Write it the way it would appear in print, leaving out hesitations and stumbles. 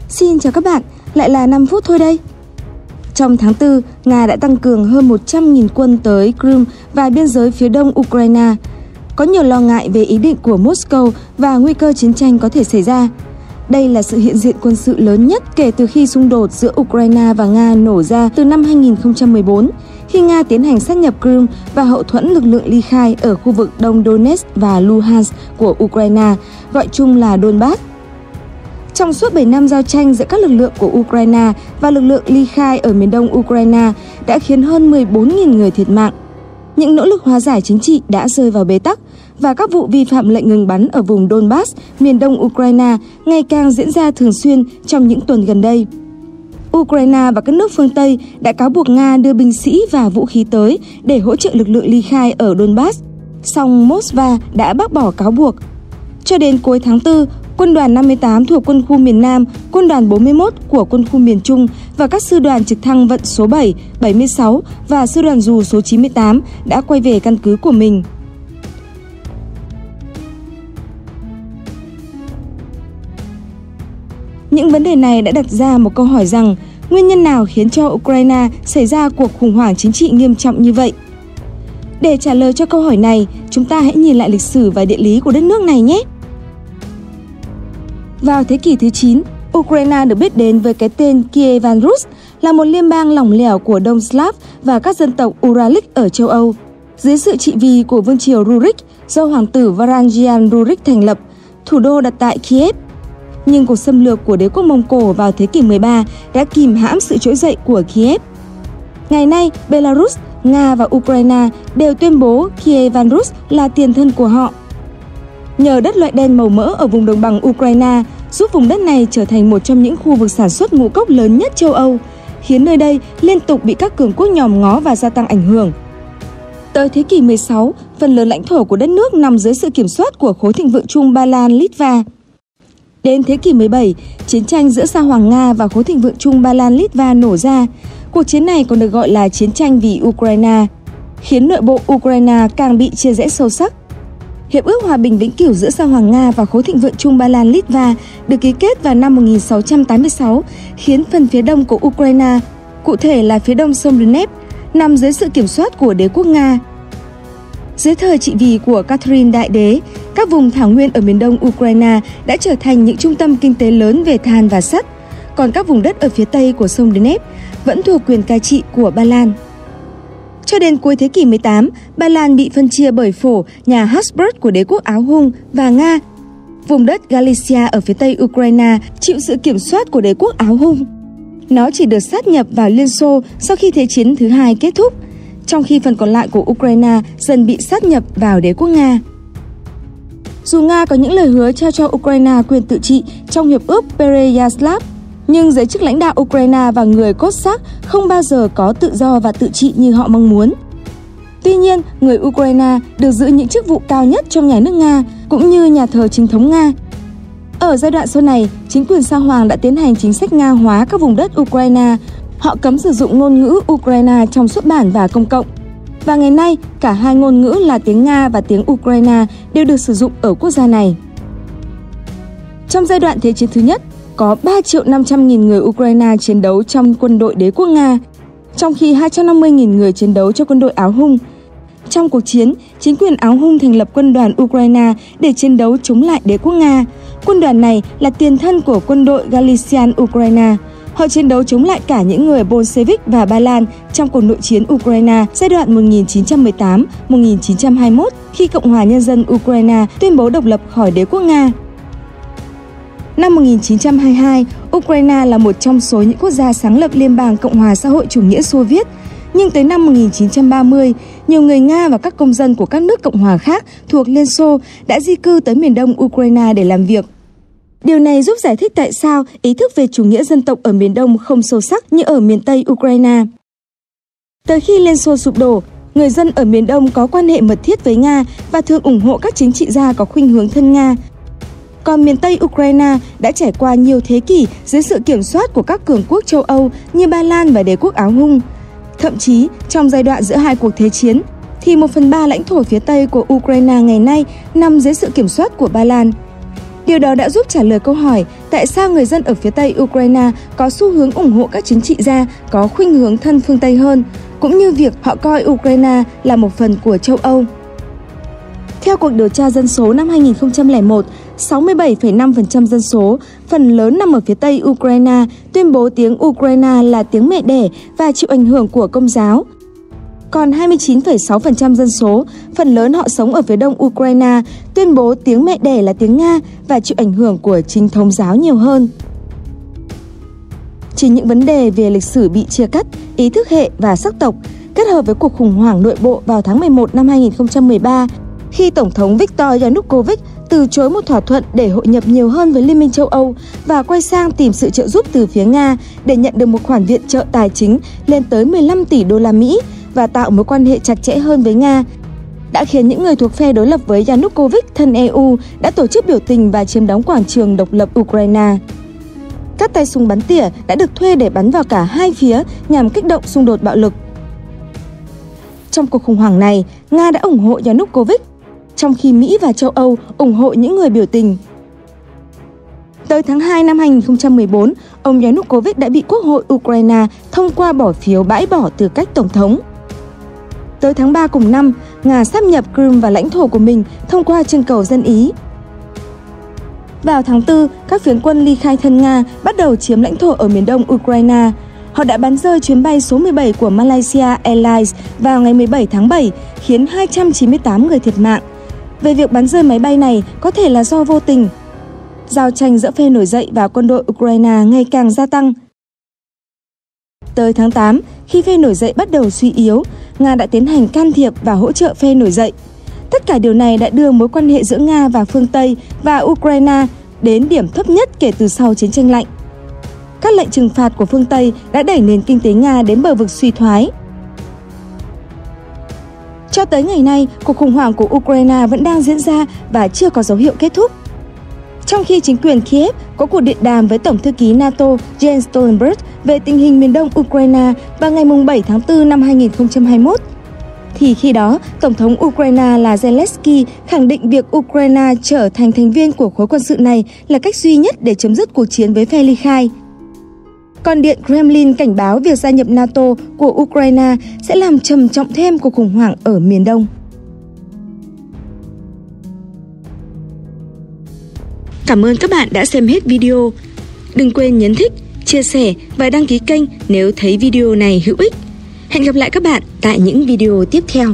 Xin chào các bạn, lại là 5 phút thôi đây. Trong tháng 4, Nga đã tăng cường hơn 100.000 quân tới Crimea và biên giới phía đông Ukraine. Có nhiều lo ngại về ý định của Moscow và nguy cơ chiến tranh có thể xảy ra. Đây là sự hiện diện quân sự lớn nhất kể từ khi xung đột giữa Ukraine và Nga nổ ra từ năm 2014, khi Nga tiến hành sát nhập Crimea và hậu thuẫn lực lượng ly khai ở khu vực Đông Donetsk và Luhansk của Ukraine, gọi chung là Donbass. Trong suốt 7 năm giao tranh giữa các lực lượng của Ukraine và lực lượng ly khai ở miền đông Ukraine đã khiến hơn 14.000 người thiệt mạng. Những nỗ lực hóa giải chính trị đã rơi vào bế tắc và các vụ vi phạm lệnh ngừng bắn ở vùng Donbass, miền đông Ukraine ngày càng diễn ra thường xuyên trong những tuần gần đây. Ukraine và các nước phương Tây đã cáo buộc Nga đưa binh sĩ và vũ khí tới để hỗ trợ lực lượng ly khai ở Donbass, song Moscow đã bác bỏ cáo buộc. Cho đến cuối tháng 4, Quân đoàn 58 thuộc Quân khu miền Nam, Quân đoàn 41 của Quân khu miền Trung và các sư đoàn trực thăng vận số 7, 76 và sư đoàn dù số 98 đã quay về căn cứ của mình. Những vấn đề này đã đặt ra một câu hỏi rằng nguyên nhân nào khiến cho Ukraine xảy ra cuộc khủng hoảng chính trị nghiêm trọng như vậy? Để trả lời cho câu hỏi này, chúng ta hãy nhìn lại lịch sử và địa lý của đất nước này nhé. Vào thế kỷ thứ 9, Ukraine được biết đến với cái tên Kievan Rus, là một liên bang lỏng lẻo của Đông Slav và các dân tộc Uralic ở châu Âu. Dưới sự trị vì của vương triều Rurik do hoàng tử Varangian Rurik thành lập, thủ đô đặt tại Kiev. Nhưng cuộc xâm lược của đế quốc Mông Cổ vào thế kỷ 13 đã kìm hãm sự trỗi dậy của Kiev. Ngày nay, Belarus, Nga và Ukraine đều tuyên bố Kievan Rus là tiền thân của họ. Nhờ đất loại đen màu mỡ ở vùng đồng bằng Ukraine giúp vùng đất này trở thành một trong những khu vực sản xuất ngũ cốc lớn nhất châu Âu, khiến nơi đây liên tục bị các cường quốc nhòm ngó và gia tăng ảnh hưởng. Tới thế kỷ 16, phần lớn lãnh thổ của đất nước nằm dưới sự kiểm soát của khối thịnh vượng chung Ba Lan, Litva. Đến thế kỷ 17, chiến tranh giữa Sa Hoàng Nga và khối thịnh vượng chung Ba Lan, Litva nổ ra. Cuộc chiến này còn được gọi là chiến tranh vì Ukraine, khiến nội bộ Ukraine càng bị chia rẽ sâu sắc. Hiệp ước hòa bình vĩnh cửu giữa Sa Hoàng Nga và khối thịnh vượng chung Ba Lan Litva được ký kết vào năm 1686, khiến phần phía đông của Ukraine, cụ thể là phía đông sông Donetsk, nằm dưới sự kiểm soát của đế quốc Nga. Dưới thời trị vì của Catherine Đại Đế, các vùng thảo nguyên ở miền đông Ukraine đã trở thành những trung tâm kinh tế lớn về than và sắt, còn các vùng đất ở phía tây của sông Donetsk vẫn thuộc quyền cai trị của Ba Lan. Cho đến cuối thế kỷ 18, Ba Lan bị phân chia bởi phổ nhà Habsburg của đế quốc Áo Hung và Nga. Vùng đất Galicia ở phía tây Ukraine chịu sự kiểm soát của đế quốc Áo Hung. Nó chỉ được sát nhập vào Liên Xô sau khi Thế chiến thứ hai kết thúc, trong khi phần còn lại của Ukraine dần bị sát nhập vào đế quốc Nga. Dù Nga có những lời hứa trao cho Ukraine quyền tự trị trong hiệp ước Pereyaslav, nhưng giới chức lãnh đạo Ukraine và người Cossack không bao giờ có tự do và tự trị như họ mong muốn. Tuy nhiên, người Ukraine được giữ những chức vụ cao nhất trong nhà nước Nga cũng như nhà thờ chính thống Nga. Ở giai đoạn sau này, chính quyền Sa Hoàng đã tiến hành chính sách Nga hóa các vùng đất Ukraine. Họ cấm sử dụng ngôn ngữ Ukraine trong xuất bản và công cộng. Và ngày nay, cả hai ngôn ngữ là tiếng Nga và tiếng Ukraine đều được sử dụng ở quốc gia này. Trong giai đoạn Thế chiến thứ nhất, có 3.500.000 người Ukraine chiến đấu trong quân đội đế quốc Nga, trong khi 250.000 người chiến đấu cho quân đội Áo Hung. Trong cuộc chiến, chính quyền Áo Hung thành lập quân đoàn Ukraine để chiến đấu chống lại đế quốc Nga. Quân đoàn này là tiền thân của quân đội Galician Ukraine. Họ chiến đấu chống lại cả những người Bolshevik và Ba Lan trong cuộc nội chiến Ukraine giai đoạn 1918-1921 khi Cộng hòa Nhân dân Ukraine tuyên bố độc lập khỏi đế quốc Nga. Năm 1922, Ukraine là một trong số những quốc gia sáng lập Liên bang Cộng hòa xã hội chủ nghĩa Xô Viết. Nhưng tới năm 1930, nhiều người Nga và các công dân của các nước Cộng hòa khác thuộc Liên Xô đã di cư tới miền đông Ukraine để làm việc. Điều này giúp giải thích tại sao ý thức về chủ nghĩa dân tộc ở miền đông không sâu sắc như ở miền tây Ukraine. Tới khi Liên Xô sụp đổ, người dân ở miền đông có quan hệ mật thiết với Nga và thường ủng hộ các chính trị gia có khuynh hướng thân Nga. Còn miền Tây Ukraine đã trải qua nhiều thế kỷ dưới sự kiểm soát của các cường quốc châu Âu như Ba Lan và đế quốc Áo Hung. Thậm chí, trong giai đoạn giữa hai cuộc thế chiến, thì 1/3 lãnh thổ phía Tây của Ukraine ngày nay nằm dưới sự kiểm soát của Ba Lan. Điều đó đã giúp trả lời câu hỏi tại sao người dân ở phía Tây Ukraine có xu hướng ủng hộ các chính trị gia có khuynh hướng thân phương Tây hơn, cũng như việc họ coi Ukraine là một phần của châu Âu. Theo cuộc điều tra dân số năm 2001, 67,5% dân số, phần lớn nằm ở phía Tây Ukraine, tuyên bố tiếng Ukraine là tiếng mẹ đẻ và chịu ảnh hưởng của Công giáo. Còn 29,6% dân số, phần lớn họ sống ở phía Đông Ukraine, tuyên bố tiếng mẹ đẻ là tiếng Nga và chịu ảnh hưởng của Chính thống giáo nhiều hơn. Chỉ những vấn đề về lịch sử bị chia cắt, ý thức hệ và sắc tộc, kết hợp với cuộc khủng hoảng nội bộ vào tháng 11 năm 2013, khi Tổng thống Viktor Yanukovych từ chối một thỏa thuận để hội nhập nhiều hơn với Liên minh châu Âu và quay sang tìm sự trợ giúp từ phía Nga để nhận được một khoản viện trợ tài chính lên tới 15 tỷ đô la Mỹ và tạo mối quan hệ chặt chẽ hơn với Nga, đã khiến những người thuộc phe đối lập với Yanukovych thân EU đã tổ chức biểu tình và chiếm đóng quảng trường độc lập Ukraine. Các tay súng bắn tỉa đã được thuê để bắn vào cả hai phía nhằm kích động xung đột bạo lực. Trong cuộc khủng hoảng này, Nga đã ủng hộ Yanukovych, trong khi Mỹ và châu Âu ủng hộ những người biểu tình. Tới tháng 2 năm 2014, ông Yanukovych đã bị Quốc hội Ukraine thông qua bỏ phiếu bãi bỏ tư cách Tổng thống. Tới tháng 3 cùng năm, Nga sáp nhập Crimea vào lãnh thổ của mình thông qua trưng cầu dân Ý. Vào tháng 4, các phiến quân ly khai thân Nga bắt đầu chiếm lãnh thổ ở miền đông Ukraine. Họ đã bắn rơi chuyến bay số 17 của Malaysia Airlines vào ngày 17 tháng 7, khiến 298 người thiệt mạng. Về việc bắn rơi máy bay này có thể là do vô tình. Giao tranh giữa phe nổi dậy và quân đội Ukraine ngày càng gia tăng. Tới tháng 8, khi phe nổi dậy bắt đầu suy yếu, Nga đã tiến hành can thiệp và hỗ trợ phe nổi dậy. Tất cả điều này đã đưa mối quan hệ giữa Nga và phương Tây và Ukraine đến điểm thấp nhất kể từ sau chiến tranh lạnh. Các lệnh trừng phạt của phương Tây đã đẩy nền kinh tế Nga đến bờ vực suy thoái. Cho tới ngày nay, cuộc khủng hoảng của Ukraine vẫn đang diễn ra và chưa có dấu hiệu kết thúc. Trong khi chính quyền Kiev có cuộc điện đàm với Tổng thư ký NATO Jens Stoltenberg về tình hình miền đông Ukraine vào ngày 7 tháng 4 năm 2021, thì khi đó, Tổng thống Ukraine là Zelensky khẳng định việc Ukraine trở thành thành viên của khối quân sự này là cách duy nhất để chấm dứt cuộc chiến với phe ly khai. Còn Điện Kremlin cảnh báo việc gia nhập NATO của Ukraine sẽ làm trầm trọng thêm cuộc khủng hoảng ở miền đông. Cảm ơn các bạn đã xem hết video. Đừng quên nhấn thích, chia sẻ và đăng ký kênh nếu thấy video này hữu ích. Hẹn gặp lại các bạn tại những video tiếp theo.